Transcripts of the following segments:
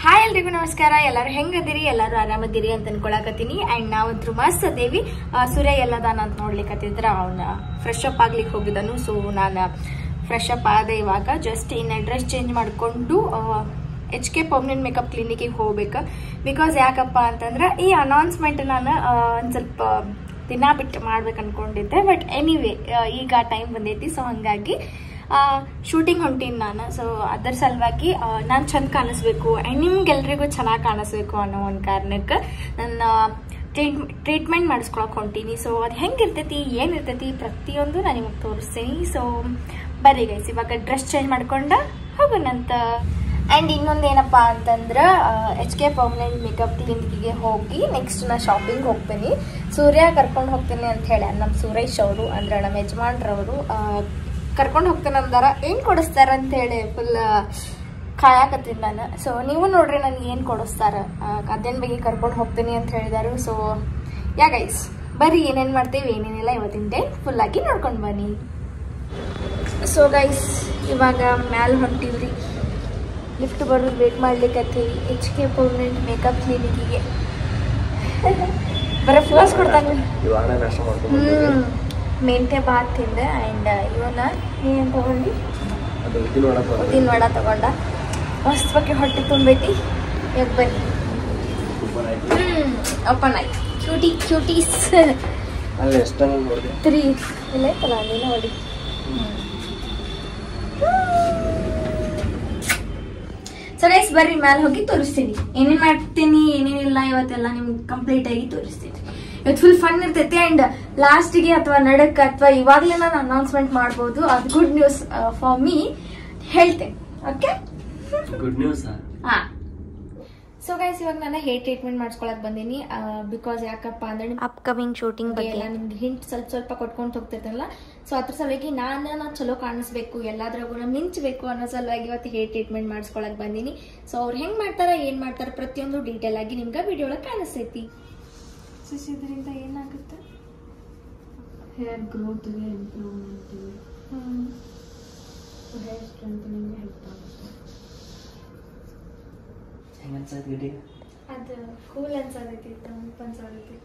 Hi ಎಲ್ರಿಗೂ ನಮಸ್ಕಾರ. ಎಲ್ಲರೂ ಹೆಂಗದಿರಿ? ಎಲ್ಲರೂ ಆರಾಮದಿರಿ ಅಂತ ಅನ್ಕೊಳಕತ್ತೀನಿ. ಅಂಡ್ ನಾವಂತೂ ಮಸ್ತ್ ಅದೇವಿ. ಸೂರ್ಯ ಎಲ್ಲದಾನ ಅಂತ ನೋಡ್ಲಿಕ್ಕತ್ತಿದ್ರ ಅವನ ಫ್ರೆಶ್ ಅಪ್ ಆಗ್ಲಿಕ್ಕೆ ಹೋಗಿದ್ದನು. ಸೊ ನಾನು ಫ್ರೆಶ್ ಅಪ್ ಆದ ಇವಾಗ ಜಸ್ಟ್ ಇನ್ನು ಡ್ರೆಸ್ ಚೇಂಜ್ ಮಾಡಿಕೊಂಡು HK ಪರ್ಮನೆಂಟ್ ಮೇಕಪ್ ಕ್ಲಿನಿಕ್ಗೆ ಹೋಗ್ಬೇಕು. ಬಿಕಾಸ್ ಯಾಕಪ್ಪ ಅಂತಂದ್ರೆ ಈ ಅನೌನ್ಸ್ಮೆಂಟ್ ನಾನು ಒಂದು ಸ್ವಲ್ಪ ದಿನ ಬಿಟ್ಟು ಮಾಡ್ಬೇಕು ಅನ್ಕೊಂಡಿದ್ದೆ. ಬಟ್ ಎನಿವೇ ಈಗ ಟೈಮ್ ಬಂದೈತಿ. ಸೊ ಹಂಗಾಗಿ ಶೂಟಿಂಗ್ ಹೊಂಟೀನಿ ನಾನು. ಸೊ ಅದರ ಸಲುವಾಗಿ ನಾನು ಚಂದ ಕಾಣಿಸ್ಬೇಕು ಆ್ಯಂಡ್ ನಿಮ್ಗೆಲ್ರಿಗೂ ಚೆನ್ನಾಗಿ ಕಾಣಿಸ್ಬೇಕು ಅನ್ನೋ ಒಂದು ಕಾರಣಕ್ಕೆ ನನ್ನ ಟ್ರೀಟ್ಮೆಂಟ್ ಮಾಡಿಸ್ಕೊಳಕ್ಕೆ ಹೊಂಟೀನಿ. ಸೊ ಅದು ಹೆಂಗಿರ್ತೈತಿ, ಏನಿರ್ತೈತಿ ಪ್ರತಿಯೊಂದು ನಾನು ನಿಮಗೆ ತೋರಿಸ್ತೀನಿ. ಸೊ ಬರ್ರಿ ಗೈಸ್, ಇವಾಗ ಡ್ರೆಸ್ ಚೇಂಜ್ ಮಾಡ್ಕೊಂಡು ಹೋಗೋಣಂತ. ಆ್ಯಂಡ್ ಇನ್ನೊಂದೇನಪ್ಪ ಅಂತಂದ್ರೆ HK ಪರ್ಮನೆಂಟ್ ಮೇಕಪ್ ಕ್ಲಿನಿಕ್ಗೆ ಹೋಗಿ ನೆಕ್ಸ್ಟ್ ನಾನು ಶಾಪಿಂಗ್ ಹೋಗ್ತೀನಿ. ಸೂರ್ಯ ಕರ್ಕೊಂಡು ಹೋಗ್ತೀನಿ ಅಂತ ಹೇಳಿ ನಮ್ಮ ಸುರೇಶ್ ಅವರು ಅಂದ್ರೆ ನಮ್ಮ ಯಜಮಾನ್ರವರು ಕರ್ಕೊಂಡು ಹೋಗ್ತೇನೆ ಅಂದಾರ. ಏನು ಕೊಡಿಸ್ತಾರ ಅಂತೇಳಿ ಫುಲ್ ಕಾಯಕತ್ತೀನಿ ನಾನು. ಸೊ ನೀವು ನೋಡ್ರಿ ನನಗೆ ಏನು ಕೊಡಿಸ್ತಾರ, ಅದೇನ ಬಗ್ಗೆ ಕರ್ಕೊಂಡು ಹೋಗ್ತೀನಿ ಅಂತ ಹೇಳಿದಾರು. ಸೊ ಯಾ ಗೈಸ್, ಬರ್ರಿ ಏನೇನು ಮಾಡ್ತೀವಿ ಏನೇನಿಲ್ಲ ಇವತ್ತಿನ ಡೇ ಫುಲ್ಲಾಗಿ ನೋಡ್ಕೊಂಡು ಬನ್ನಿ. ಸೊ ಗೈಸ್, ಇವಾಗ ಮ್ಯಾಲೆ ಹೊಂಟಿವ್ರಿ. ಲಿಫ್ಟ್ ಬರೋದು ವೇಟ್ ಮಾಡ್ಲಿಕ್ಕತ್ತೀವಿ HK ಪರ್ಮನೆಂಟ್ ಮೇಕಪ್ ಕ್ಲಿನಿಕ್ಕಿಗೆ. ಬರೀ ಫ್ಲೋಸ್ ಕೊಡ್ತಾನೆ. ಮೆಂತೆ ಬಾತ್ ತಿಂದೆ. ಆ್ಯಂಡ್ ಇವನ್ನ ನೀನು ತಗೊಂಡು ಉದ್ದಿನ ವಡ ತಗೊಂಡ ಮಸ್ತ್ ಬಗ್ಗೆ ಹೊಟ್ಟೆ ತುಂಬೈತಿ. ಯಾಕೆ ಬನ್ನಿ, ಓಪನ್ ಆಯ್ತು. ಕ್ಯೂಟೀಸ್ 3 ಇಲ್ಲ ಐತಲ್ಲ, ನೀನು ನೋಡಿ. ಸೊ ಗೈಸ್ ಬರ್ರಿ ಮ್ಯಾಲೆ ಹೋಗಿ ತೋರಿಸ್ತೀನಿ ಏನೇನು ಮಾಡ್ತೀನಿ ಏನೇನಿಲ್ಲ. ಇವತ್ತೆಲ್ಲ ನಿಮ್ಗೆ ಕಂಪ್ಲೀಟ್ ಆಗಿ ತೋರಿಸ್ತೀನಿ. ಇವತ್ತು ಫುಲ್ ಫನ್ ಇರ್ತೈತಿ. ಅಂಡ್ ಲಾಸ್ಟ್ಗೆ ಅಥವಾ ನಡಕ್ ಅಥವಾ ಇವಾಗಲೇ ನಾನು ಅನೌನ್ಸ್ಮೆಂಟ್ ಮಾಡ್ಬೋದು. ಅದು ಗುಡ್ ನ್ಯೂಸ್ ಫಾರ್ ಮೀ ಹೇಳ್ತೇನೆ. Okay, good news. ಹಾ. ಸೊ ಗೈಸ್, ಇವಾಗ ನಾನು ಹೇರ್ ಟ್ರೀಟ್ಮೆಂಟ್ ಮಾಡಿಸ್ಕೊಳಕ್ ಬಂದೀನಿ. ಬಿಕಾಸ್ ಯಾಕಪ್ಪ ಅಂದ್ರೆ ಅಪ್ಕಮಿಂಗ್ ಶೂಟಿಂಗ್ ಬಗ್ಗೆ ಎಲ್ಲ ನಿಮ್ಗೆ ಹಿಂಟ್ ಸ್ವಲ್ಪ ಕೊಟ್ಕೊಂಡು ಹೋಗ್ತಿರ್ತಲ್ಲ. ಸೊ ಅದ್ರ ಸಲುವಾಗಿ ನಾನು ಚಲೋ ಕಾಣಿಸ್ಬೇಕು, ಎಲ್ಲಾದ್ರಾಗೂ ನಾನು ಮಿಂಚಬೇಕು ಅನ್ನೋ ಸಲುವಾಗಿ ಇವತ್ತು ಹೇರ್ ಟ್ರೀಟ್ಮೆಂಟ್ ಮಾಡಿಸ್ಕೊಳಕ್ ಬಂದೀನಿ. ಸೊ ಅವ್ರು ಹೆಂಗ್ ಮಾಡ್ತಾರ ಏನ್ ಮಾಡ್ತಾರ ಪ್ರತಿಯೊಂದು ಡೀಟೇಲ್ ಆಗಿ ನಿಮ್ಗೆ ವಿಡಿಯೋ ಒಳಗೆ ಕಾಣಿಸ್ತೈತಿ. ಇದರಿಂದ ಏನಾಗುತ್ತೆ? ಹೇರ್ ಗ್ರೋತ್ಗೆ ಇಂಪ್ರೂವ್ಮೆಂಟ್ಗೆ ಹೇರ್ ಸ್ಟ್ರೆಂಥನಿಂಗ್ಗೆ ಹೆಲ್ಪ್ ಆಗುತ್ತೆ. ಹೆಂಗೆ ಅನ್ಸತ್ತೆ ಗಿಡಿ? ಅದು ಕೂಲ್ ಅನ್ಸತೈತಿ, ತಂಪು ಅನ್ಸತೈತಿ.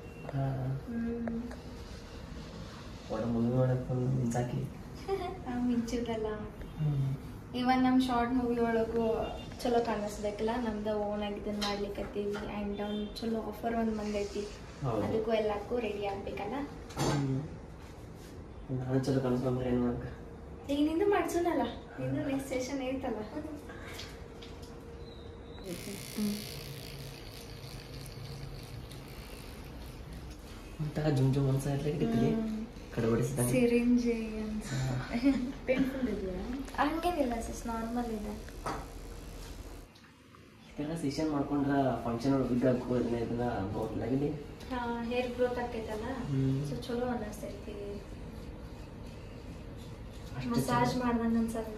ಒಳ್ಳೆ ಮೂವಿ ನೋಡಕ್ಕೆ ಮಿಂಚಾಕಿ ಮಿಂಚುದಲ್ಲ. ಇವನ್ ನಮ್ಮ ಶಾರ್ಟ್ ಮೂವಿ ಒಳಗೂ ಚಲೋ ಕಾಣಿಸ್ಬೇಕಲ್ಲ, ನಮ್ದು ಓನ್ ಆಗಿ ಇದನ್ನ ಮಾಡ್ಲಿಕ್ಕತ್ತೀವಿ. ಆ್ಯಂಡ್ ಒಂದು ಚಲೋ ಆಫರ್ ಒಂದು ಬಂದೈತಿ, ಅದಕ್ಕೂ ಎಲ್ಲಕ್ಕೂ ರೆಡಿ ಆಗ್ಬೇಕಲ್ಲ. ನಾನು ಚಲೋ ಕಾಣಿಸ್ಕೊಂಡ್ರೆ ಏನು ಮಾಡಕ್ಕೆ? ಈಗ ನಿಂದು ಮಾಡ್ಸೋನಲ್ಲ, ನಿಂದು ನೆಕ್ಸ್ಟ್ ಸೆಷನ್ ಐತಲ್ಲ. ಒಂಥರ ಜುಮ್ ಅನ್ಸ ಇರ್ಲಿಕ್ಕೆ ಕಡಬಡಿಸಿದ ಸಿರಿಂಜ್ ಪೇನ್ಫುಲ್ ಇದೆಯಾ? ಹಂಗೇನಿಲ್ಲ ಸಿಸ್, ನಾರ್ಮಲ್ ಇದೆ. ಇದೆಲ್ಲ ಸೆಷನ್ ಮಾಡ್ಕೊಂಡ್ರೆ ಫಂಕ್ಷನ್ ಒಳಗೆ ಇದನ್ನ ಬಹುಲಾಗಿದೆ. ಹೇರ್ ಗ್ರೋತ್ ಆಗ್ತೈತಲ್ಲ, ಸೊ ಚಲೋ ಅನ್ನಿಸ್ತೈತಿ. ಮಸಾಜ್ ಮಾಡ್ದಂಗ ಅನ್ಸತ್ತೆ.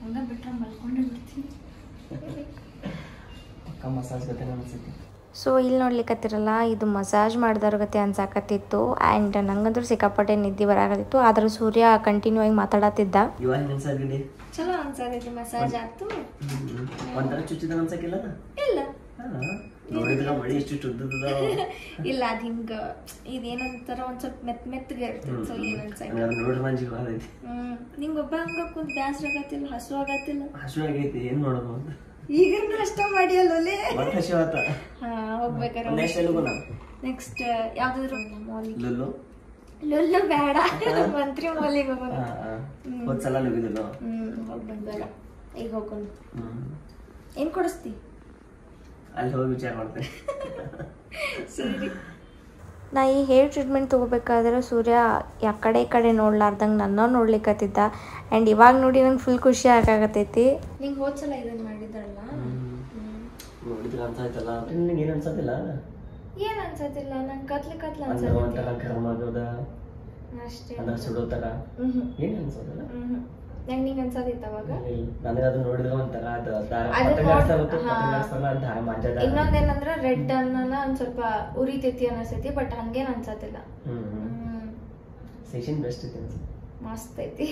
ಹಂಗ ಬಿಟ್ರೆ ಮಲ್ಕೊಂಡೇ ಬಿಡ್ತೀನಿ. ಪಕ್ಕ ಮಸಾಜ್ ಗತೆ ಅನ್ಸುತ್ತೆ. ಸೊ ಇಲ್ಲಿ ನೋಡ್ಲಿಕ್ಕತ್ತಿರಲ್ಲ, ಇದು ಮಸಾಜ್ ಮಾಡ್ದಾರ ಗತೆ ಅನ್ಸಾಕತ್ತಿತ್ತು. ಆ್ಯಂಡ್ ನಂಗಂದ್ರೂ ಸಿಕ್ಕಾಪಟ್ಟೆ ನಿದ್ದೆ ಬರಾಕತ್ತಿತ್ತು. ಆದ್ರೆ ಸೂರ್ಯ ಕಂಟಿನ್ಯೂ ಆಗಿ ಮಾತಾಡತ್ತಿದ್ದ. ಇವಾಗ ಅನ್ಸಲ್ಗಿಡಿ ಚಲೋ ಅನ್ಸತೈತಿ. ಮಸಾಜ್ ಆಗ್ತು. ಒಂಥರ ಚುಚ್ಚಿದ ಅನ್ಸಕ್ಕಿಲ್ಲ? ಇಲ್ಲ ನೋಡಿದ್ರ ಮಳಿ ಎಷ್ಟು ಚುದ್ದದ. ಇಲ್ಲ, ಅದ್ ಹಿಂಗ ಇದೇನಂತಾರ ಒಂದ್ ಸ್ವಲ್ಪ ಮೆತ್ತಗೆ ಇರ್ತೈತಿ. ಸೊ ಏನ್ ಅನ್ಸಂಗಿಲ್ಲ. ನೋಡ್ರಿ ನನ್ ಜೀವ ಆಗೈತಿ. ನಿಂಗ ಒಬ್ಬ ಹಂಗ ಕುಂತ್ ಬ್ಯಾಸ್ರ ಆಗತ್ತಿಲ್ಲ, ಹಸು ಆಗತ್ತಿಲ್ಲ? ಹಸು ಆಗೈತಿ, ಏನ್ ಮಾಡೋದು ಅಂತ. ಈಗ ಅಷ್ಟ ಮಾಡಿ ಅಲ್ಲೇ ಹಸು ಆತ. ಹೋಗ್ಬೇಕಾರ ನೆಕ್ಸ್ಟ್ ಯಾವ್ದಾದ್ರು ಲುಲ್ಲು ಲುಲ್ಲು ಬೇಡ, ಮಂತ್ರಿ ಮಾಲಿಗೆ ಹೋಗೋಣ. ಒಂದ್ಸಲ ಹೋಗಿದ್ದಿಲ್ಲ. ಹೋಗಿ ಬಂದಲ್ಲ, ಈಗ ಹೋಗೋಣ. ಏನ್ ಕೊಡಿಸ್ತಿ? ಅಲ್ಲಿ ಹೋಗಿ ವಿಚಾರ ಮಾಡ್ತೇನೆ. ಸರಿ. ನಾ ಈ ಹೇರ್ ಟ್ರೀಟ್ಮೆಂಟ್ ತೊಗೋಬೇಕಾದ್ರೆ ಸೂರ್ಯ ಯಾಕಡೆ ಈ ಕಡೆ ನೋಡ್ಲಾರ್ದಂಗೆ ನನ್ನ ನೋಡ್ಲಿಕ್ಕತ್ತಿದ್ದ. ಆ್ಯಂಡ್ ಇವಾಗ ನೋಡಿ ನಂಗೆ ಫುಲ್ ಖುಷಿ ಆಗಾಕತ್ತೈತಿ. ನಿಂಗೆ ಹೋದ್ಸಲ ಇದನ್ನ ಮಾಡಿದ್ರಲ್ಲ, ನೋಡಿದ್ರೆ ಅನ್ಸಾಯ್ತಲ್ಲ, ನಿನಗೆ ಏನು ಅನ್ಸತ್ತಿಲ್ಲ? ಏನ್ ಅನ್ಸತ್ತಿಲ್ಲ, ನಂಗೆ ಕತ್ಲೆ ಒಂಥರ ಗರಂ ಆಗೋದ ಅಷ್ಟೇ, ಅಂದ್ರೆ ಸುಡೋ ಥರ ಏನು ಅನ್ಸೋದಿಲ್ಲ. ನಂಗೆ ನಿಂಗೆ ಅನ್ಸದಿತ್ತು ಅವಾಗ. ನನಗೆ ಅದು ನೋಡಿದ್ರೆ ಒಂಥರ ಇನ್ನೊಂದೇನಂದ್ರ ರೆಡ್ ಅನ್ನ ಒಂದ್ ಸ್ವಲ್ಪ ಉರಿತೈತಿ ಅನಿಸ್ತೈತಿ. ಬಟ್ ಹಂಗೇನ್ ಅನ್ಸತ್ತಿಲ್ಲ. ಸೆಷನ್ ಬೆಸ್ಟ್ ಐತಿ, ಮಸ್ತ್ ಐತಿ.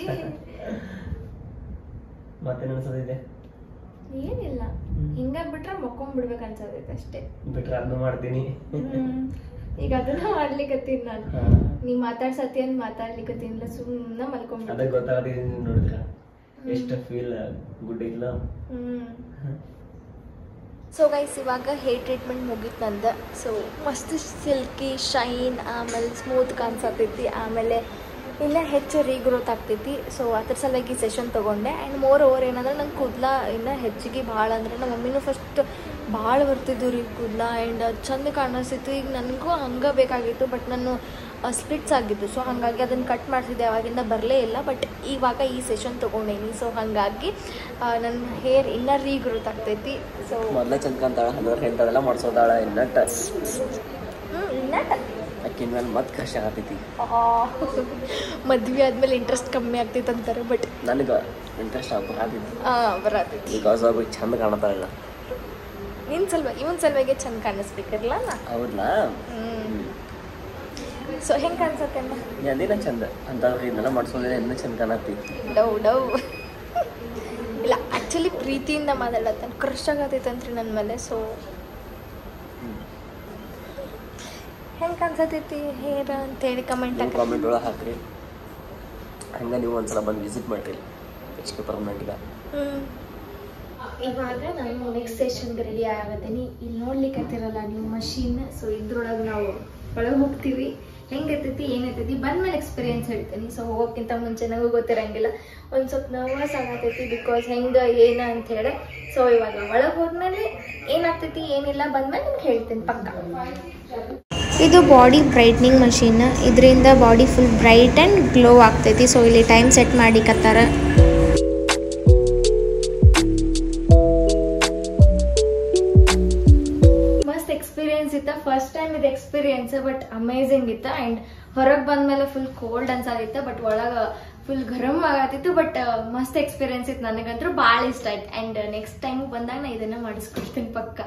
ಮತ್ತೇನು ಅನ್ಸೋದಿದೆ? ಏನಿಲ್ಲ, ಹಿಂಗಾಗ್ಬಿಟ್ರೆ ಮಕ್ಕೊಂಡ್ಬಿಡ್ಬೇಕು ಅನ್ಸೋದೈತೆ ಅಷ್ಟೇ. ಬಿಟ್ರೆ ಅದನ್ನು ಮಾಡ್ತೀನಿ. ಈಗ ಅದನ್ನ ಮಾಡ್ಲಿಕ್ಕತ್ತೀನಿ ನಾನು. ನೀ ಮಾತಾಡ್ಸತ್ತೀನಿ ಮಾತಾಡ್ಲಿಕ್ಕತ್ತೀನಿಲ್ಲ, ಸುಮ್ಮನೆ ಮಲ್ಕೊಂಡ್ಬಿಡ್ತೀನಿ. ಅದಕ್ಕೆ ಗೊತ್ತಾಗತ್ತಿದ್ದೀನಿ ನೋಡಿದ್ರ ಎಷ್ಟು ಫೀಲ್ ಗುಡ್ ಇಲ್ಲ. ಸೊ ಗೈಸ್, ಇವಾಗ ಹೇರ್ ಟ್ರೀಟ್ಮೆಂಟ್ ಮುಗೀತು ನಂದು. ಸೊ ಮಸ್ತ್ ಸಿಲ್ಕಿ ಶೈನ್, ಆಮೇಲೆ ಸ್ಮೂತ್ ಕಾಣಿಸತೈತಿ, ಆಮೇಲೆ ಇನ್ನೂ ಹೆಚ್ಚು ರೀಗ್ರೋತ್ ಆಗ್ತೈತಿ. ಸೊ ಅದ್ರ ಸಲುವಾಗಿ ಸೆಷನ್ ತೊಗೊಂಡೆ. ಆ್ಯಂಡ್ ಮೋರ್ ಓವರ್ ಏನಂದ್ರೆ ನಂಗೆ ಕೂದಲ ಇನ್ನೂ ಹೆಚ್ಚಿಗೆ ಭಾಳ ಅಂದರೆ ನಮ್ಮ ಮಮ್ಮಿನೂ ಫಸ್ಟ್ ಭಾಳ ಬರ್ತಿದ್ದು ರೀ ಕೂದಲ. ಆ್ಯಂಡ್ ಅದು ಚಂದ ಕಾಣಿಸ್ತಿತ್ತು. ಈಗ ನನಗೂ ಹಂಗೆ ಬೇಕಾಗಿತ್ತು, ಬಟ್ ನಾನು ಸ್ಪ್ಲಿಟ್ಸ್ ಆಗಿದ್ದು. ಸೊ ಹಾಗಾಗಿ ಅದನ್ನು ಕಟ್ ಮಾಡಿಸಿದ್ದೆ, ಅವಾಗಿಂದ ಬರಲೇ ಇಲ್ಲ. ಬಟ್ ಇವಾಗ ಈ ಸೆಷನ್ ತೊಗೊಂಡೇನಿ. ಸೊ ಹಾಗಾಗಿ ನನ್ನ ಹೇರ್ ಇನ್ನೂ ರೀಗ್ರೋತ್ ಆಗ್ತೈತಿ. ಸೊ ಮೊದಲೇ ಚಂದ ಕಾಣ್ತಾಳ, ಹಲವಾರು ಹೇಳ್ತಾಳೆಲ್ಲ ಮಾಡಿಸೋದಾಳ. ಇನ್ನಟ್ಟ ಇನ್ನಟ ಅಕ್ಕಿನ ಮೇಲೆ ಮತ್ತೆ ಕಷ್ಟ ಆಗತೈತಿ. ಮದ್ವೆ ಆದ್ಮೇಲೆ ಇಂಟ್ರೆಸ್ಟ್ ಕಮ್ಮಿ ಆಗ್ತೈತೆ ಅಂತಾರೆ, ಬಟ್ ನನಗೆ ಇಂಟ್ರೆಸ್ಟ್ ಬರತೈತಿ. ಬರತೈತಿ. ಈಗ ಹೊಸ ಚಂದ ಕಾಣ್ತಾಳಿಲ್ಲ. ನಿನ್ನ ಇವನ್ ಸಲುವಾಗಿ ಚಂದ ಕಾಣಿಸ್ಬೇಕಿರಲ್ಲ. ಹೌದಾ? ಸೊ ಹೆಂಗೆ ಕಾಣಿಸತ್ತೆ ಅಮ್ಮ? ಅದೇನ ಚಂದ ಅಂತವ್ರಿ ಇದನ್ನೆಲ್ಲ ಮಾಡಿಸೋದ್ರೆ ಇನ್ನೂ ಚಂದ ಕಾಣತ್ತಿ. ಡವ್ ಇಲ್ಲ, ಆ್ಯಕ್ಚುಲಿ ಪ್ರೀತಿಯಿಂದ ಮಾತಾಡತ್ತಾನೆ, ಕ್ರಶ್ ಆಗತೈತಂತ್ರಿ ನನ್ನ ಮೇಲೆ. ಸೊ ಹೆಂಗೆ ಕಾಣಿಸತೈತಿ ಹೇರ್ ಅಂತೇಳಿ ಕಮೆಂಟ್ ಒಳಗೆ ಹಾಕ್ರಿ. ಹಂಗೆ ನೀವು ಒಂದ್ಸಲ ಬಂದು ವಿಸಿಟ್ ಮಾಡಿರಿ HK ಪರ್ಮನೆಂಟ್ಗೆ. ಇವಾಗ ನಾನು ನೆಕ್ಸ್ಟ್ ಸೆಷನ್ಗೆ ರೆಡಿ ಆಗತ್ತೀನಿ. ಇಲ್ಲಿ ನೋಡ್ಲಿಕ್ಕತ್ತಿರಲ್ಲ ನೀವು ಮಷೀನ್. ಸೊ ಇದ್ರೊಳಗೆ ನಾವು ಒಳಗೆ ಹೋಗ್ತೀವಿ. ಹೆಂಗೈತೈತಿ ಏನೈತೈತಿ ಬಂದ್ಮೇಲೆ ಎಕ್ಸ್ಪೀರಿಯನ್ಸ್ ಹೇಳ್ತೀನಿ. ಸೊ ಹೋಗೋಕ್ಕಿಂತ ಮುಂಚೆ ನನಗೂ ಗೊತ್ತಿರಂಗಿಲ್ಲ, ಒಂದು ಸ್ವಲ್ಪ ನರ್ವಸ್ ಆಗತೈತಿ, ಬಿಕಾಸ್ ಹೆಂಗೆ ಏನು ಅಂತ ಹೇಳಿ. ಸೊ ಇವಾಗ ಒಳಗೆ ಹೋದ್ಮೇಲೆ ಏನಾಗ್ತೈತಿ ಏನಿಲ್ಲ ಬಂದ್ಮೇಲೆ ನಿಮ್ಗೆ ಹೇಳ್ತೀನಿ ಪಕ್ಕ. ಇದು ಬಾಡಿ ಬ್ರೈಟ್ನಿಂಗ್ ಮಷೀನ್. ಇದರಿಂದ body full bright and glow ಆಗ್ತೈತಿ. ಸೊ ಇಲ್ಲಿ ಟೈಮ್ ಸೆಟ್ ಮಾಡಿಕತ್ತಾರ. ಮಸ್ತ್ ಎಕ್ಸ್ಪೀರಿಯನ್ಸ್ ಇತ್ತ. ಫಸ್ಟ್ ಟೈಮ್ ಇದು ಎಕ್ಸ್ಪೀರಿಯನ್ಸ್, ಬಟ್ ಅಮೇಝಿಂಗ್ ಇತ್ತ. ಆ್ಯಂಡ್ ಹೊರಗೆ ಬಂದ್ಮೇಲೆ ಫುಲ್ ಕೋಲ್ಡ್ ಅನ್ಸಾದಿತ್ತು, ಬಟ್ ಒಳಗೆ ಫುಲ್ ಗರಂ ಆಗತ್ತಿತ್ತು. ಬಟ್ ಮಸ್ತ್ ಎಕ್ಸ್ಪೀರಿಯನ್ಸ್ ಇತ್ತು. ನನಗಂತೂ ಭಾಳ ಇಷ್ಟ ಆಯ್ತು. ಆ್ಯಂಡ್ ನೆಕ್ಸ್ಟ್ ಟೈಮ್ ಬಂದಾಗ ನಾ ಇದನ್ನ ಮಾಡಿಸ್ಕೊಡ್ತೀನಿ ಪಕ್ಕ.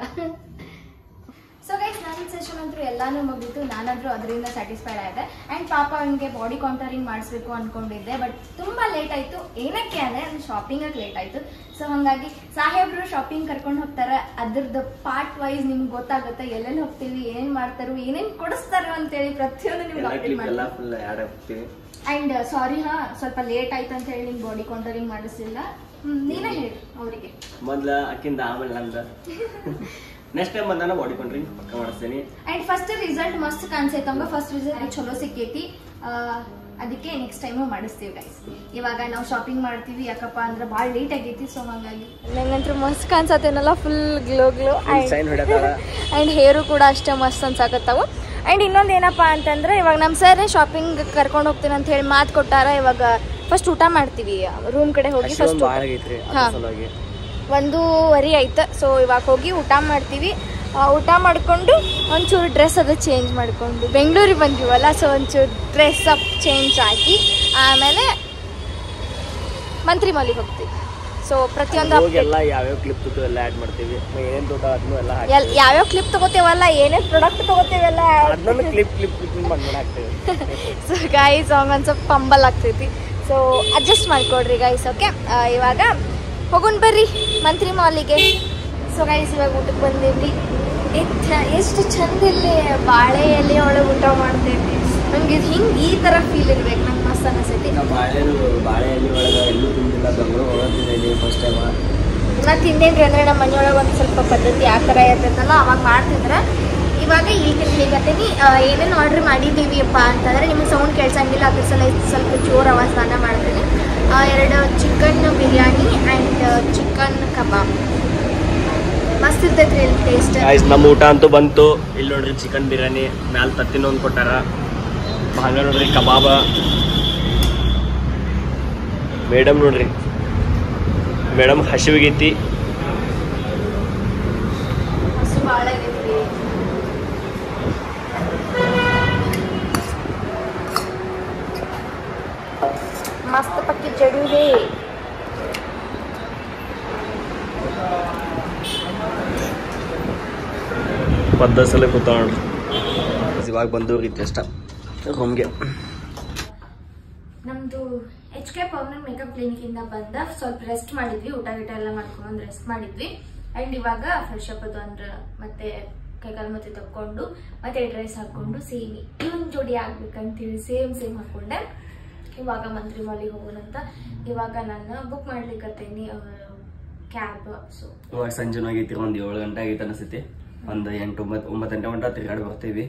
ಸೊ ಗೈಸ್, ನನ್ನ ಸೆಷನ್ ಅಂತೂ ಎಲ್ಲಾನು ಮುಗಿತು. ನಾನಾದ್ರೂ ಅದರಿಂದ ಸ್ಯಾಟಿಸ್ಫೈಡ್ ಆಗಿದೆ. ಆ್ಯಂಡ್ ಪಾಪ ಅವನಿಗೆ ಬಾಡಿ ಕಾಂಟರಿಂಗ್ ಮಾಡಿಸ್ಬೇಕು ಅನ್ಕೊಂಡಿದ್ದೆ, ಬಟ್ ತುಂಬ ಲೇಟ್ ಆಯಿತು. ಏನಕ್ಕೆ ಅಂದರೆ ನನ್ನ ಶಾಪಿಂಗಕ್ಕೆ ಲೇಟ್ ಆಯಿತು. ಸೊ ಹಾಗಾಗಿ ಸಾಹೇಬ್ರು ಶಾಪಿಂಗ್ ಕರ್ಕೊಂಡು ಹೋಗ್ತಾರೆ. ಅದ್ರದ್ದು ಪಾರ್ಟ್ ವೈಸ್ ನಿಮ್ಗೆ ಗೊತ್ತಾಗುತ್ತೆ, ಎಲ್ಲೆಲ್ಲಿ ಹೋಗ್ತೀವಿ, ಏನೇನು ಮಾಡ್ತಾರೋ, ಏನೇನು ಕೊಡಿಸ್ತಾರೋ ಅಂತೇಳಿ ಪ್ರತಿಯೊಂದು ನಿಮ್ಗೆ ಅಪ್ಡೇಟ್ ಮಾಡ್ತೀವಿ. ಆ್ಯಂಡ್ ಸಾರಿ ಸ್ವಲ್ಪ ಲೇಟ್ ಆಯ್ತು ಅಂತ ಹೇಳಿ ನಿಮ್ಗೆ ಬಾಡಿ ಕಾಂಟರಿಂಗ್ ಮಾಡಿಸಿಲ್ಲ. ನೀನೇ ಹೇಳಿ ಅವರಿಗೆ. ಮೊದ್ಲ ಅಕ್ಕಿಂದ ಆಮೇಲೆ ನಂದ ನೆಕ್ಸ್ಟ್ ಟೈಮ್ ಬಂದಾನ ಬಾಡಿ ಕಾಂಟರಿಂಗ್ ಪಕ್ಕ ಮಾಡಿಸ್ತೀನಿ. ಆ್ಯಂಡ್ ಫಸ್ಟ್ ರಿಸಲ್ಟ್ ಮಸ್ತ್ ಕಾಣಿಸೈತಂಗ. ಫಸ್ಟ್ ರಿಸಲ್ಟ್ ಚಲೋ ಸಿಕ್ಕೈತಿ. ಅದಕ್ಕೆ ನೆಕ್ಸ್ಟ್ ಟೈಮು ಮಾಡಿಸ್ತೀವಿ ಗೈಸ್. ಇವಾಗ ನಾವು ಶಾಪಿಂಗ್ ಮಾಡ್ತೀವಿ, ಯಾಕಪ್ಪ ಅಂದ್ರೆ ಭಾಳ ಲೇಟ್ ಆಗೈತಿ. ಸೊ ಹಾಗಾಗಿ ನಂಗಂತೂ ಮಸ್ತ್ ಕಾಣಿಸತ್ತೇನಲ್ಲ, ಫುಲ್ ಗ್ಲೋ ಆ್ಯಂಡ್ ಹೇರು ಕೂಡ ಅಷ್ಟೇ ಮಸ್ತ್ ಅನ್ಸಾಕತ್ತಾವು. ಆ್ಯಂಡ್ ಇನ್ನೊಂದು ಏನಪ್ಪ ಅಂತಂದ್ರೆ, ಇವಾಗ ನಮ್ಮ ಸರ್ ಶಾಪಿಂಗ್ ಕರ್ಕೊಂಡು ಹೋಗ್ತೀನಿ ಅಂತ ಹೇಳಿ ಮಾತು ಕೊಟ್ಟಾರ. ಇವಾಗ ಫಸ್ಟ್ ಊಟ ಮಾಡ್ತೀವಿ, ರೂಮ್ ಕಡೆ ಹೋಗಿ ಫಸ್ಟ್ 1:15 ಆಯ್ತು. ಸೊ ಇವಾಗ ಹೋಗಿ ಊಟ ಮಾಡ್ತೀವಿ. ಊಟ ಮಾಡಿಕೊಂಡು ಒಂಚೂರು ಡ್ರೆಸ್ ಅದು ಚೇಂಜ್ ಮಾಡಿಕೊಂಡು ಬೆಂಗಳೂರಿಗೆ ಬಂದಿವಲ್ಲ, ಸೊ ಒಂಚೂರು ಡ್ರೆಸ್ ಅಪ್ ಚೇಂಜ್ ಆಗಿ ಆಮೇಲೆ ಮಂತ್ರಿ ಮಾಲಿಗೆ ಹೋಗ್ತೀವಿ. ಸೊ ಪ್ರತಿಯೊಂದು ಯಾವ್ಯಾವ ಕ್ಲಿಪ್ ಎಲ್ಲ ಆ್ಯಡ್ ಮಾಡ್ತೀವಿ, ಏನೇನು ತೋಟ ಅದನ್ನು ಎಲ್ಲ ಯಾವ್ಯಾವ ಕ್ಲಿಪ್ ತೊಗೋತೇವಲ್ಲ, ಏನೇನು ಪ್ರಾಡಕ್ಟ್ ತೊಗೋತೇವಲ್ಲ, ಕ್ಲಿಪ್ ಮಾಡ್ತೀವಿ. ಸೊ ಗೈಸ್ ಒಂದು ಸ್ವಲ್ಪ ಪಂಬಲ್ ಆಗ್ತೈತಿ. ಸೊ ಅಡ್ಜಸ್ಟ್ ಮಾಡಿಕೊಡ್ರಿ ಗೈಸ್. ಓಕೆ, ಇವಾಗ ಹೋಗೋಣ ಬರ್ರಿ ಮಂತ್ರಿ ಮಾಲಿಗೆ. ಸೊ ಗೈಸ್, ಇವಾಗ ಊಟಕ್ಕೆ ಬಂದೇವ್ರಿ. ಎಷ್ಟು ಚಂದ ಇಲ್ಲಿ ಬಾಳೆ ಎಲೆ ಒಳಗೆ ಊಟ ಮಾಡ್ತೇವಿ. ನಂಗೆ ಹಿಂಗೆ ಈ ಥರ ಫೀಲ್ ಇರ್ಬೇಕು, ನಂಗೆ ಮಸ್ತ್ ಅನಿಸ್ತೈತಿ. ಬಾಳೆ ಎಲೆ ಒಳಗೆ ಎಲ್ಲೂ ತಿಂದಿಲ್ಲ, ಬೆಂಗಳೂರು ಹೋಗೋದಿಲ್ಲ ಫಸ್ಟ್ ಟೈಮ್. ನಾ ತಿಂದೇನ್ರಿ. ಅಂದರೆ ನಮ್ಮ ಮನೆಯೊಳಗೆ ಒಂದು ಸ್ವಲ್ಪ ಪದ್ಧತಿ ಆ ಥರ ಇರ್ತೈತಲ್ಲ, ಅವಾಗ ಮಾಡ್ತಿದ್ರೆ. ಇವಾಗ ಈಗ ತಿನ್ಲಿಕ್ಕತ್ತೀನಿ. ಏನೇನು ಆರ್ಡ್ರ್ ಮಾಡಿದ್ದೀವಿ ಅಪ್ಪ ಅಂತಂದರೆ ನಿಮಗೆ ಸೌಂಡ್ ಕೇಳ್ಸಂಗಿಲ್ಲ, ಅದ್ರ ಸಲ ಸ್ವಲ್ಪ ಜೋರು ಆವಾಜ್ ಮಾಡ್ತೀನಿ. 2 ಚಿಕನ್ ಬಿರಿಯಾನಿ ಆ್ಯಂಡ್ ಚಿಕನ್ ಕಬಾಬ್. ಮಸ್ತ್ ಇರ್ತೈತ್ರಿ ಇಲ್ಲಿ ಟೇಸ್ಟ್. ನಮ್ಮ ಊಟ ಅಂತೂ ಬಂತು. ಇಲ್ಲಿ ನೋಡ್ರಿ ಚಿಕನ್ ಬಿರಿಯಾನಿ, ಮ್ಯಾಲ ತತ್ತಿನ ಒಂದು ಕೊಟ್ಟಾರ. ಹಂಗ ನೋಡ್ರಿ ಕಬಾಬ. ಮೇಡಮ್ ನೋಡ್ರಿ, ಮೇಡಮ್ ಹಸಿವಿಗೈತಿ. ಹಸು ಭಾಳ ಆಗೈತ್ರಿ. ಮಸ್ತ್ ಪಕ್ಕಿ ಜಡುವೆ. ಪದ್ದಸಲ ಕೂತ ನೋಡ್ರಿ. ಇವಾಗ ಬಂದವ್ರಿ ಜಸ್ಟ್ ರೂಮ್ಗೆ. ನಮ್ದು HK ಪರ್ಮನೆಂಟ್ ಮೇಕಪ್ ಕ್ಲಿನಿಕಿಂದ ಬಂದ ಸ್ವಲ್ಪ ರೆಸ್ಟ್ ಮಾಡಿದ್ವಿ, ಊಟ ಗೀಟ ಎಲ್ಲ ಮಾಡ್ಕೊಂಡು ರೆಸ್ಟ್ ಮಾಡಿದ್ವಿ. ಅಂಡ್ ಇವಾಗ ಫ್ರೆಶ್ ಅಪ್ ಅದು ಅಂದ್ರೆ ಮತ್ತೆ ಕೈಕಾಲು ಮತ್ತೆ ತಕ್ಕೊಂಡು ಮತ್ತೆ ಡ್ರೆಸ್ ಹಾಕೊಂಡು ಸೇಮ್ ಇವನ್ ಜೋಡಿ ಆಗ್ಬೇಕಂತೇಳಿ ಸೇಮ್ ಹಾಕೊಂಡೆ. ಇವಾಗ ಮಂತ್ರಿ ಮಾಲಿಗೆ ಹೋಗೋಣಂತ. ಇವಾಗ ನಾನು ಬುಕ್ ಮಾಡ್ಲಿಕ್ಕತ್ತೇನಿ ಕ್ಯಾಬ್. ಸೊ ಇವಾಗ ಸಂಜೆ ಆಗೈತಿ, ಒಂದು 7 ಗಂಟೆ ಆಗೈತೆ ಅನಿಸ್ತೈತಿ. ಒಂದು 8-9 ಗಂಟೆ ಮಟ್ಟ ತಿರ್ಗಾಡಿ ಬರ್ತೀವಿ.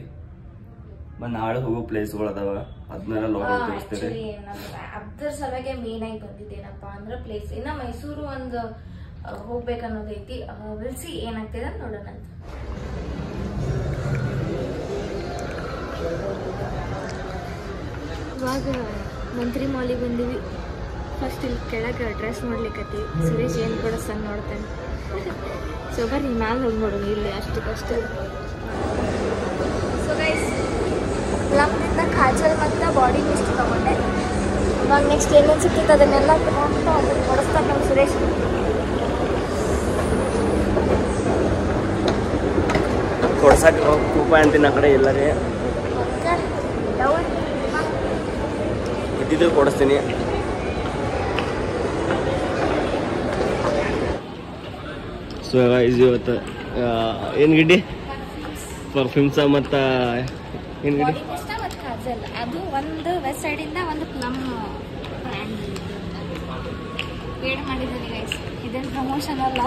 ನಾಳೆ ಹೋಗೋ ಪ್ಲೇಸ್ಗಳು ಅದಾವ, ಅದನ್ನೆಲ್ಲ ತೋರಿಸ್ತೀವಿ. ಅದ್ರ ಸಲುವಾಗಿ ಮೇನ್ ಆಗಿ ಬಂದಿದ್ದೇನಪ್ಪ ಅಂದ್ರೆ ಪ್ಲೇಸ್ ಇನ್ನ ಮೈಸೂರು ಒಂದು ಹೋಗ್ಬೇಕನ್ನೋದೈತಿ. ವಿಲ್ಸಿ ಏನಾಗ್ತಿದೆ ಅಂತ ನೋಡೋಣ. ಇವಾಗ ಮಂತ್ರಿ ಮಾಲಿಗೆ ಬಂದಿವಿ. ಫಸ್ಟ್ ಇಲ್ಲಿ ಕೆಳಗೆ ಡ್ರೆಸ್ ನೋಡ್ಲಿಕ್ಕತ್ತೀವಿ. ಸುರೇಶ್ ಏನು ಕೂಡ ಸಣ್ಣ ನೋಡ್ತಾನೆ. ಸೊ ಬರ್ರಿ ಮ್ಯಾಲೆ ಹೋಗಿ ನೋಡೋಣ, ಇಲ್ಲಿ ಅಷ್ಟಕ್ಕಷ್ಟು. ಸೊ ಗೈಸ್ ಪ್ಲಮ್ದಿಂದ ಕಾಜಲ್ ಮತ್ತು ಬಾಡಿ ಮಿಸ್ಟ್ ತಗೊಂಡೆ. ಇವಾಗ ನೆಕ್ಸ್ಟ್ ಏನೇನು ಸಿಕ್ಕಿತ್ತು ಅದನ್ನೆಲ್ಲ ತಗೊಂಡು ಅದನ್ನು ಕೊಡಿಸ್ತಾರೆ ನಮ್ಮ ಸುರೇಶ್. ಕೊಡ್ಸಕ್ಕೆ ರೂಪಾಯಿ ಅಂತೀನಿ ಆ ಕಡೆ ಎಲ್ಲರೇ ಇದ್ದಿದ್ದು ಕೊಡಿಸ್ತೀನಿ. ಸೊ ಇವತ್ತು ಏನು ಗಿಡ್ಡಿ ಪರ್ಫ್ಯೂಮ್ಸ ಮತ್ತು ಏನು ಗಿಡ್ಡಿ ಮತ್ತು ಕಾಜಲ್ ಅದು ಒಂದು ವೆಸ್ಟ್ ಸೈಡಿಂದ ಒಂದು ಪ್ಲಮ್ ಬ್ರ್ಯಾಂಡ್ ಪೇಡ್ ಮಾಡಿದ್ದೀನಿ ಗೈಸ್. ಇದೇನು ಪ್ರಮೋಷನ್ ಅಲ್ಲ.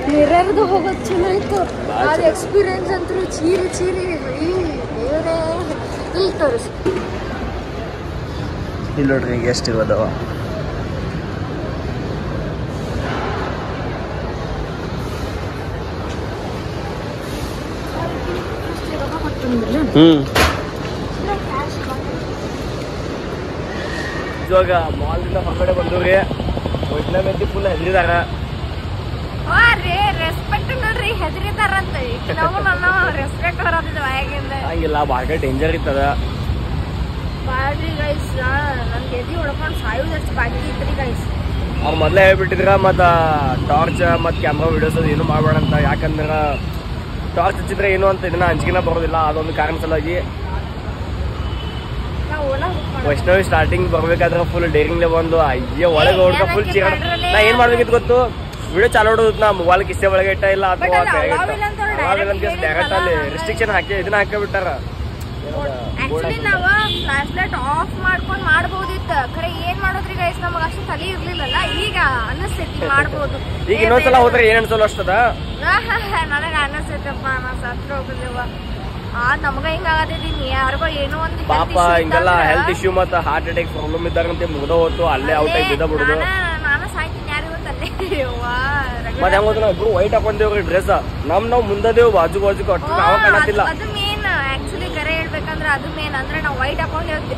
ಮಿರರ್ದು ಹೋಗೋದು ಚಲೋ ಇತ್ತು. ಅದು ಎಕ್ಸ್ಪೀರಿಯನ್ಸ್ ಅಂತೂ ಚೀರಿ ದೇವರೇ. ಇಲ್ಲಿ ತೋರಿಸಿ, ಇಲ್ಲಿ ನೋಡ್ರಿ ಈಗ ಎಷ್ಟು ಇರೋದವ. ಇವಾಗ ಮಾಲ್ದಿಂದ ಹೊರಗಡೆ ಬಂದವ್ರಿ. ವೈಷ್ಣವಿ ಫುಲ್ ಹೆದರಿದಾರ. ರೆಸ್ಪೆಕ್ಟ್ ನೋಡ್ರಿ, ಹೆದರಿದಾರಂತ. ನಾವು ನನ್ನ ರೆಸ್ಪೆಕ್ಟ್ ಬರೋದಿಲ್ಲ ಬಾಯಾಗಿಂದ. ಹಂಗಿಲ್ಲ, ಭಾಳ ಡೇಂಜರ್ ಇರ್ತದ. ಬಾಳ್ರಿ ಗೈಸ್, ನನ್ಗೆ ಎದಿ ಹೊಡ್ಕೊಂಡು ಸಾಯೋದಷ್ಟು ಬಾಕಿ ಇತ್ರಿ ಗೈಸ್. ಅವ್ರು ಮೊದಲೇ ಹೇಳ್ಬಿಟ್ಟಿದ್ರ ಮತ್ತು ಟಾರ್ಚ್ ಮತ್ತು ಕ್ಯಾಮ್ರಾ ವಿಡಿಯೋಸ್ ಅದು ಏನು ಮಾಡಬೇಡ ಅಂತ. ಯಾಕಂದ್ರೆ ಟಾರ್ಚ್ ಹಚ್ಚಿದ್ರೆ ಏನು ಅಂತ ಇದನ್ನ ಹಂಚಿಕೆನ ಬರೋದಿಲ್ಲ. ಅದೊಂದು ಕಾರಣ ಸಲುವಾಗಿ ವೈಷ್ಣವಿ ಸ್ಟಾರ್ಟಿಂಗ್ ಬರ್ಬೇಕಾದ್ರೆ ಫುಲ್ ಡೇರಿಂಗ್ಲೆ ಬಂದು ಅಯ್ಯೋ ಒಳಗೆ ಹೊಡ್ಕ ಫುಲ್ ಚೀರಾಡ. ನಾ ಏನ್ ಮಾಡ್ಬೇಕಿತ್ತು ಗೊತ್ತು, ವಿಡಿಯೋ ಚಾಲು ಮಾಡೋದು ನಾ ಮೊಬೈಲ್ ಕಿಸ್ಸೆ ಒಳಗೆ ಇಟ್ಟ ಇಲ್ಲ ಅಥವಾ ಡೈರೆಕ್ಟ್ ಅಲ್ಲಿ ರಿಸ್ಟ್ರಿಕ್ಷನ್ ಹಾಕಿ ಇದನ್ನ ಹಾಕಿಬಿಟ್ಟಾರ. ಆಕ್ಚುಲಿ ನಾವು ಫ್ಲಾಶ್ ಲೈಟ್ ಆಫ್ ಮಾಡ್ಕೊಂಡು ಮಾಡ್ಬೋದಿತ್ತು. ಖರೆ ಏನ್ ಮಾಡೋದ್ರಿ ಗೈಸ್, ನಮಗ ಅಷ್ಟು ತಲೆ ಇರ್ಲಿಲ್ಲಲ್ಲ. ಈಗ ಅನಿಸ್ತೈತಿ ಮಾಡ್ಬೋದು. ಈಗ ಇನ್ನೊಂದ್ಸಲ ಹೋದ್ರೆ ಏನ್ ಅನ್ಸಲ್ಲ ಅಷ್ಟದ. ನನಗ ಅನಿಸ್ತೈತಪ್ಪ, ನಾ ಸತ್ರ ಹೋಗುದಿವ. ನಮಗ ಹಿಂಗ ಆಗತೈತಿ. ಯಾರಿಗೋ ಏನೋ ಒಂದು ಪಾಪ ಹಿಂಗೆಲ್ಲ ಹೆಲ್ತ್ ಇಶ್ಯೂ ಮತ್ತೆ ಹಾರ್ಟ್ ಅಟ್ಯಾಕ್ ಪ್ರಾಬ್ಲಮ್ ಇದ್ದಾರಂತೆ ಮುಗ್ದ ಹೋತು ಅಲ್ಲೇ ಔಟ್ ಆಗಿ ಬಿದ್ದ ಬಿಡುದು. ನಾನು ಸಾಯ್ತೀನಿ ಯಾರಿಗೂ ಗೊತ್ತಲ್ಲೇ. ಮತ್ತೆ ಹೆಂಗ್ ಗೊತ್ತ, ಇಬ್ರು ವೈಟ್ ಹಾಕೊಂಡೇವ್ರಿ ಡ್ರೆಸ್. ನಾವು ಮುಂದದೇವ್ ಬಾಜು ಕೊಟ್ಟು ನಾವ ಕಾಣತಿಲ್ಲ. ಅದು ಮೇನ್ ಆಕ್ಚುಲಿ ಕರೆ ಹೇಳ್ಬೇಕಂದ್ರೆ ಅದು ಮೇನ್. ಅಂದ್ರೆ ನಾವು ವೈಟ್ ಹಾಕೊಂಡೇವ್.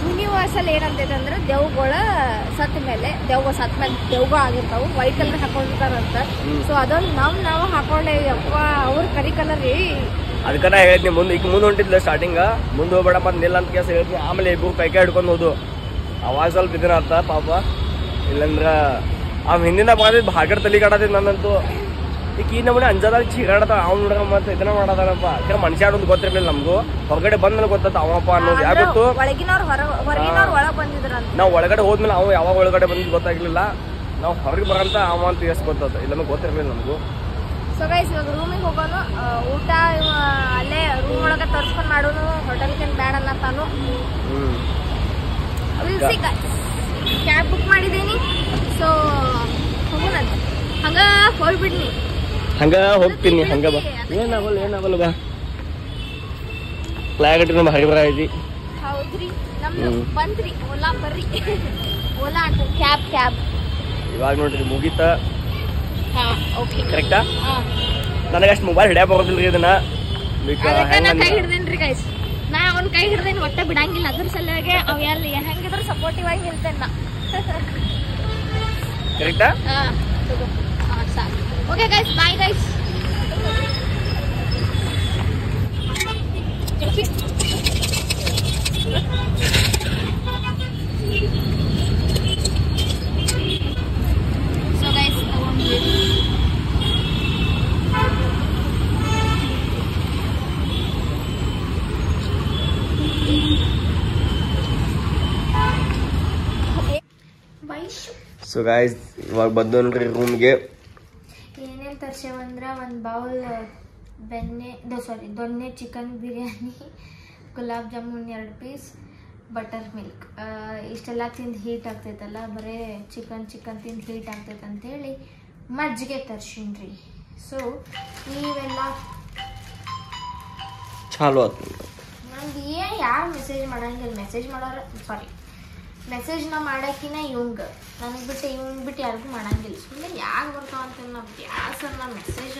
ಯೂನಿವರ್ಸಲ್ ಏನಂತೈತೆ ಅಂದ್ರೆ ದೇವ್ಗಳ ಸತ್ತ ಮೇಲೆ ದೇವ್ಗ ಸತ್ತ ಮೇಲೆ ದೇವ್ಗ ಆಗಿರ್ತಾವ ವೈಟ್ ಕಲರ್ ಹಾಕೊಂಡಿರ್ತಾರಂತ. ಸೊ ಅದೊಂದು ನಾವು ಹಾಕೊಂಡೇವಿ. ಅಪ್ಪ ಅವ್ರ ಕರಿ ಕಲರ್. ಅದಕ್ಕನ ಹೇಳಿದ್ನಿ ಮುಂದೆ ಈಗ ಮುಂದೆ ಹೊಂಟಿದ್ಲ ಸ್ಟಾರ್ಟಿಂಗ್ ಮುಂದೆ ಹೋಗ್ಬೇಡಪ್ಪ ಅಂತ ನಿಲ್ಲ ಅಂತ ಕೇಸ್ ಹೇಳ್ತೀನಿ. ಆಮೇಲೆ ಇಬ್ಬರು ಕೈ ಹಿಡ್ಕೊಂಡು ಹೋದು. ಅವಾಗ ಸ್ವಲ್ಪ ಇದನ್ನ ಆತ ಪಾಪ. ಇಲ್ಲಂದ್ರ ಅವ್ ಹಿಂದಿನ ಬಂದಿದ್ದು ಹಾಗಡ್ ತಲೆ ಕಾಡದಿದ್ ನನ್ನಂತೂ. ಈಗ ಈ ನಮ್ಮನೆ ಅಂಜದಾಗ ಚೀರಾಡತ ಅವ್ನು ನೋಡ್ರ ಮತ್ತೆ ಇದನ್ನ ಮಾಡದಾರಪ್ಪ. ಯಾಕಂದ್ರೆ ಮನುಷ್ಯ ಆಡೋದು ಗೊತ್ತಿರ್ಲಿಲ್ಲ ನಮಗೂ. ಹೊರಗಡೆ ಬಂದ್ಮೇಲೆ ಗೊತ್ತಾತ ಅವಪ್ಪ ಅನ್ನೋದು. ಯಾಕೆ ಗೊತ್ತು, ನಾವು ಒಳಗಡೆ ಹೋದ್ಮೇಲೆ ಅವ ಯಾವಾಗ ಒಳಗಡೆ ಬಂದಿದ್ದು ಗೊತ್ತಾಗ್ಲಿಲ್ಲ. ನಾವು ಹೊರಗೆ ಬರಂತ ಅವ ಅಂತ ಎಷ್ಟು ಗೊತ್ತಾತ, ಇಲ್ಲ ಗೊತ್ತಿರ್ಲಿಲ್ಲ ನಮಗೂ. ಸೊ ಗೈಸ್ ಇವಾಗ ರೂಮಿಗೆ ಹೋಗೋನು. ಊಟ ಅಲ್ಲೇ ರೂಮ್ ಒಳಗೆ ತರ್ಸ್ಕೊಂಡು ಮಾಡೋನು. ಹೋಟೆಲ್ಗೆ ಬೇಡ ಅನ್ನತಾನು. ಕ್ಯಾಬ್ ಬುಕ್ ಮಾಡಿದ್ದೀನಿ. ಸೊ ಹೋಗೋಣಂತ. ಹಂಗ ಹೋಗ್ಬಿಡ್ನಿ, ಹಂಗ ಹೋಗ್ತೀನಿ. ಹಂಗ ಬಾ, ಏನಾಗಲ್ಲ ಬಾ. ಫ್ಲಾಗ್ ನಮ್ಮ ಹರಿಬರ ಐತಿ. ಹೌದ್ರಿ, ನಮ್ದು ಬಂತ್ರಿ ಓಲಾ. ಬರ್ರಿ ಓಲಾ ಅಂತ ಕ್ಯಾಬ್. ಇವಾಗ ನೋಡ್ರಿ ಮುಗೀತ. ಓಕೆ ಕರೆಕ್ಟಾ. ನನಗಷ್ಟು ಮೊಬೈಲ್ ಹಿಡಿಯಕ್ ಬರೋದಿಲ್ರಿ ಇದನ್ನ. ಕೈ ಹಿಡ್ದೇನ್ರಿ ಗೈಸ್. ನಾ ಅವ್ನ ಕೈ ಹಿಡ್ದೇನ್ ಒಟ್ಟ ಬಿಡಂಗಿಲ್ಲ. ಅದ್ರ ಸಲುವಾಗಿ ಅವ್ ಎಲ್ಲಿ ಹೆಂಗಿದ್ರು ಸಪೋರ್ಟಿವ್ ಆಗಿ ನಿಲ್ತೇನೆ ನಾ. ಕರೆಕ್ಟಾ. Okay guys, bye guys. So guys ಇವಾಗ ಬಂದು ನೋಡ್ರಿ ರೂಮ್ಗೆ. ಏನೇನು ತರ್ಸೇವಂದ್ರೆ ಒಂದು ಬೌಲ್ ದೊನ್ನೆ chicken biryani, gulab jamun 2 piece, buttermilk. ಇಷ್ಟೆಲ್ಲ ತಿಂದು ಹೀಟ್ ಆಗ್ತೈತಲ್ಲ, ಬರೀ ಚಿಕನ್ ತಿಂದು ಹೀಟ್ ಆಗ್ತೈತೆ ಅಂತೇಳಿ ಮಜ್ಜಿಗೆ ತರ್ಸಿನ್ರಿ. ಸೊ ನೀವೆಲ್ಲ ಚಾಲು ಆಯ್ತು. ನಂಗೆ ಯಾರು ಮೆಸೇಜ್ ಮಾಡಂಗಿಲ್ಲ, ಮೆಸೇಜ್ ನಾ ಮಾಡೋಕಿನ ನನಗೆ ಬಿಟ್ಟು ಯಾರಿಗೂ ಮಾಡಂಗಿಲ್ಲ. ಸುಮ್ಮನೆ ಯಾರು ಬರ್ತಾವ ಅಂತ ನಾವು ನಾ ಮೆಸೇಜ್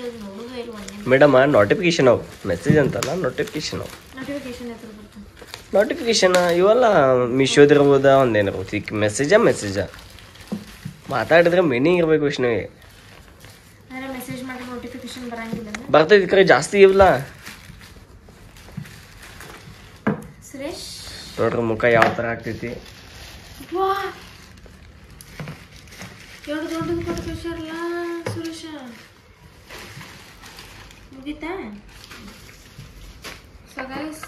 ಅದು ನೋಡೋದು ಇಲ್ಲ. ಒಂದೇ ಮೇಡಮ್ ನೋಟಿಫಿಕೇಶನ್ ಅವು, ಮೆಸೇಜ್ ಅಂತಲ್ಲ ನೋಟಿಫಿಕೇಶನ್ ಅವು. ನೋಟಿಫಿಕೇಶನ್ ಇವೆಲ್ಲ ಮೀಶೋದಿರ್ಬೋದ, ಒಂದೇನಿರ್ಬೋದು. ಈಗ ಮೆಸೇಜ ಮಾತಾಡಿದ್ರೆ ಮೀನಿಂಗ್ ಇರಬೇಕು ವಿಷ್ಣುವಿಗೆ. ಮೆಸೇಜ್ ಮಾಡಿ ನೋಟಿಫಿಕೇಶನ್ ಬರಂಗಿಲ್ಲ ಬರ್ತೈತಿ ಕರೆ, ಜಾಸ್ತಿ ಇಲ್ಲ. ಸುರೇಶ್ ನೋಡ್ರಿ ಮುಖ ಯಾವ ಥರ ಆಗ್ತೈತಿ. ಎರಡು ದೊಡ್ಡದು ಕೊಡ್ತೇಶರ್ಲ ಸುರೇಶ, ಮುಗೀತಾ? ಸೊ ಗೈಸ್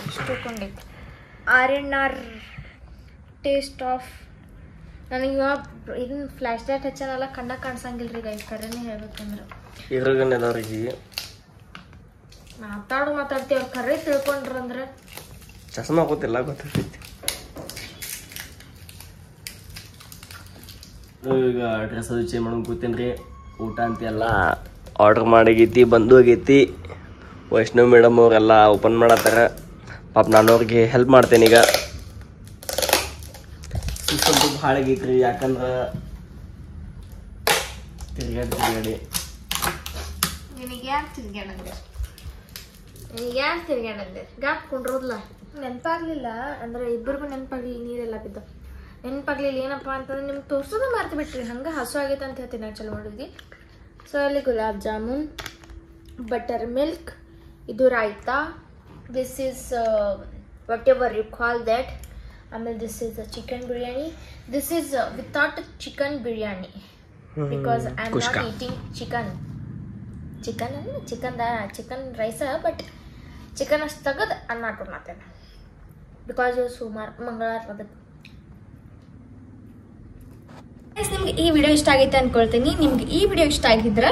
ಇಷ್ಟೊಂಡೈತೆ R&R ಟೇಸ್ಟ್ ಆಫ್. ನನಗೆ ಇದನ್ನ ಫ್ಲ್ಯಾಶ್ ಲೈಟ್ ಹಚ್ಚನಲ್ಲ, ಕಣ್ಣ ಕಾಣಿಸಂಗಿಲ್ಲ ರೀ ಗೈಸ್, ಕರೆನೇ ಹೇಳ್ಬೇಕಂದ್ರೆ. ಇದ್ರಾಗನ್ನದವ್ರಿಗೆ ಮಾತಾಡ್ತೀವಿ, ಅವ್ರು ಕರೆ ತಿಳ್ಕೊಂಡ್ರಂದ್ರೆ ಚಸ್ಮಾ ಹಾಕೋತಿಲ್ಲ, ಗೊತ್ತಾಗ್ತೈತಿ. ಈಗ ಡ್ರೆಸ್ ಅದು ಚೇಂಜ್ ಮಾಡೋಕೆ ಕೂತೇನ್ರಿ. ಊಟ ಅಂತ ಎಲ್ಲ ಆರ್ಡ್ರ್ ಮಾಡಾಗೈತಿ, ಬಂದು ಹೋಗೈತಿ. ವೈಷ್ಣವ್ ಮೇಡಮ್ ಅವರೆಲ್ಲ ಓಪನ್ ಮಾಡತ್ತಾರ. ಪಾಪ ನಾನು ಅವ್ರಿಗೆ ಹೆಲ್ಪ್ ಮಾಡ್ತೇನೆ. ಈಗ ಸ್ವಲ್ಪ ಭಾಳ ಆಗೈತ್ರಿ, ಯಾಕಂದ್ರೆ ತಿರುಗಾಡಿ ನಿನಗೆ ಯಾರು ತಿರ್ಗ್ಯಾಡಂದೆ ಗಾಪ್ ಕೊಂಡ್ರೋದ್ಲ ನೆನಪಾಗ್ಲಿಲ್ಲ ಅಂದ್ರೆ ಇಬ್ಬರಿಗೂ ನೆನಪಾಗ್ಲಿಲ್ಲ. ನೀರೆಲ್ಲ ಬಿದ್ದ ನೆನಪಾಗ್ಲಿಲ್ಲ. ಏನಪ್ಪ ಅಂತಂದ್ರೆ ನಿಮ್ಗೆ ತೋರ್ಸೋದು ಮಾರ್ತು ಬಿಟ್ರಿ, ಹಂಗೆ ಹಸು ಆಗೈತೆ ಅಂತ ಹೇಳ್ತೀನಿ ನಾನು ಚಲೋ ಮಾಡಿದ್ವಿ. ಸೊ ಅಲ್ಲಿ ಗುಲಾಬ್ ಜಾಮೂನ್, ಬಟರ್ ಮಿಲ್ಕ್, ಇದು raita, this is whatever you call that. ಆಮೇಲೆ this is chicken biryani. This is without chicken biryani because I am not eating chicken rice, but chicken ಅಷ್ಟು ತೆಗೆದು ಅನ್ನ ಹಾಕೊಂಡ್ತೇನೆ ಬಿಕಾಸ್ ಸೋಮವಾರ ಮಂಗಳವಾರ ಅದಕ್ಕೆ. ನಿಮ್ಗೆ ಈ ವಿಡಿಯೋ ಇಷ್ಟ ಆಗೈತೆ ಅನ್ಕೊಳ್ತೀನಿ. ನಿಮ್ಗೆ ಈ ವಿಡಿಯೋ ಇಷ್ಟ ಆಗಿದ್ರೆ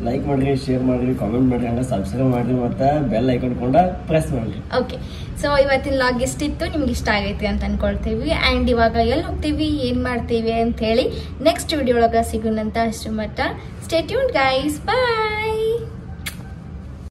ಲೈಕ್ ಮಾಡ್ರಿ, ಶೇರ್ ಮಾಡ್ರಿ, ಕಾಮೆಂಟ್ ಮಾಡ್ರಿ, ಹಂಗೆ ಸಬ್ಸ್ಕ್ರೈಬ್ ಮಾಡ್ರಿ, ಮತ್ತು ಬೆಲ್ ಐಕಾನ್ ಕೂಡ ಪ್ರೆಸ್ ಮಾಡ್ರಿ. ಓಕೆ, ಸೊ ಇವತ್ತಿನ ಲಾಗ್ ಇಷ್ಟಿತ್ತು, ನಿಮ್ಗೆ ಇಷ್ಟ ಆಗೈತಿ ಅಂತ ಅನ್ಕೊಳ್ತೀವಿ. ಆ್ಯಂಡ್ ಇವಾಗ ಎಲ್ಲಿ ಹೋಗ್ತೀವಿ, ಏನು ಮಾಡ್ತೀವಿ ಅಂತ ಹೇಳಿ ನೆಕ್ಸ್ಟ್ ವಿಡಿಯೋ ಒಳಗೆ ಸಿಗೋಣಂತ. ಅಷ್ಟು ಮಟ್ಟ ಸ್ಟೇ ಟ್ಯೂನ್ಡ್ ಗೈಸ್, ಬಾಯ್.